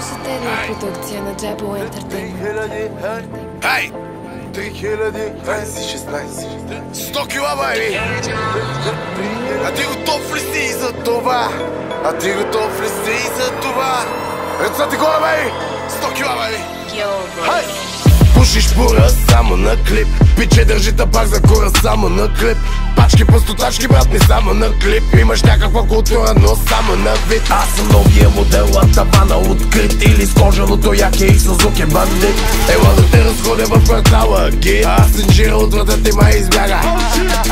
Слушате ли продукция на Джебо Ентертеймент? Ей! 3016 100 кила, байби! А ти готов ли си за това? А ти готов ли си за това? Ръцете горе, байби! 100 кила, байби! Хай! Пушиш пура само на клип. Пиче държи табак за кура само на клип. Пачки пастотачки, брат ми, само на клип. Имаш някаква култура, но само на вид. Аз съм новия модел, а тавана открит. Или с кожаното яке и Сузуки бандит. Ела да те разходя в квартала ги. Аз инжира от вратата ма избяга.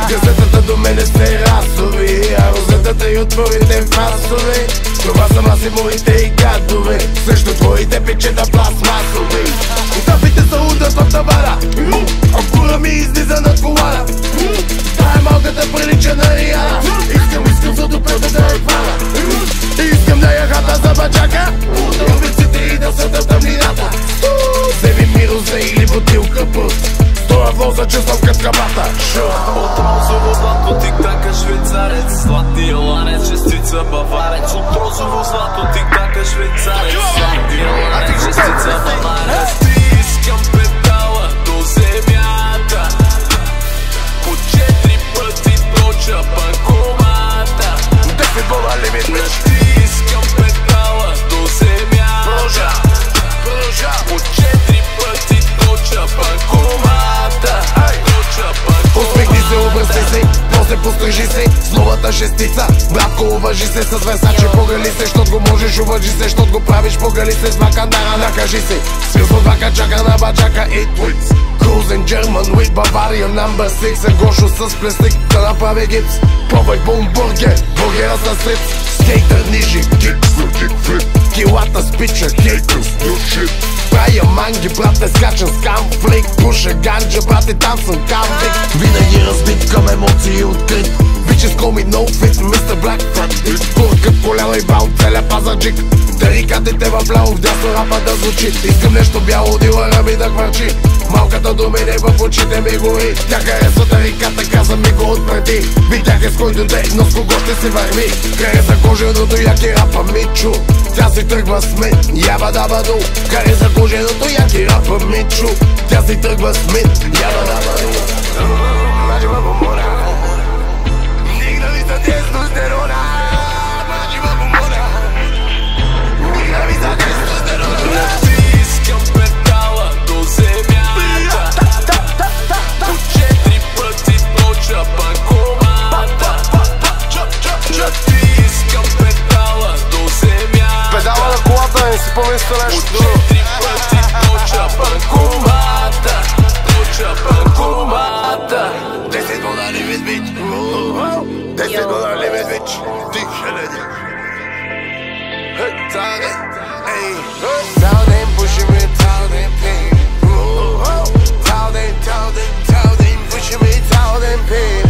Газетата до мене сте расови, а розетата и от първите фасови. Това са аз и моите и гадове. Също твоите пичета пластмасови. Тъпите са удрят в тавана, а кура ми излиза над колана. Тая малката прилича на Риана. Искам за допета да я хвана. Искам да я хата за баджака. Обиците и да са в тъмнината. Вземи ми розе или бутилка път. Стоя в носа, чувствам кът кабата. От розово злато тик-така швейцарец, златния ланец, шестица баварец. От розово злато тик-така швейцарец, златния ланец, шестица баварец. Искам педала до земята, по 4 пъти точа банкомата. 10 бола лимит, бич. Искам педала до земята, по 4 пъти точа банкомата. Усмихни се, обръсти се, после пострижи се с новата шестица. Братко, уважи се с Версаче, погали се, щот го можеш, уважи се, щот го правиш, погали се с Бакандара, накажи се. Свил под бакачака на бачака, eat wits. Cruising German with Bavaria number 6. Гошо с плестик да направи гипс. Пробвай бумбургер, бургера с рип. Скейтър нижи, кикфлип. Килата с пича, хейтус, shit. Правя манги, брат, не скачам с камфлик. Пуша ганджа, брат, и там съм камфлик. Винаги разбит към емоции открит. Bitches call me no fit, Mr. Black Fat. Курка, коляла и бал, целя пазарджик. Тарикатите в ляво, вдясно рапа да звучи. Искам нещо бяло, дилъра ми да хвърчи. Малката до мене в очите ми гори. Тя харесва тариката, каза ми го отпреди. Видях е с кой дойде, но с кого ще се върви. Хареса коженото, яки рапа Мичо. Тя си тръгва с мен, яба даба ду. Хареса коженото, яки рапа Мичо. Тя си тръгва с мен, яба даба ду. Мачи бабо мора, дигна ми за тестостерона. Мачи бабо мора, дигна ми за тестостерона. Искам педала до земята, по 4 пъти точа банкомата. Искам педала до земята, Педала на колата, не си помисля нещо друго. по 4 пъти точа банкомата. Точа банкомата. 10 года лимит, бич. 10 года лимит, бич. Ти хиляди. Tell them, pushing me, tell them, pain. Tell them, pushing me, tell them, pain.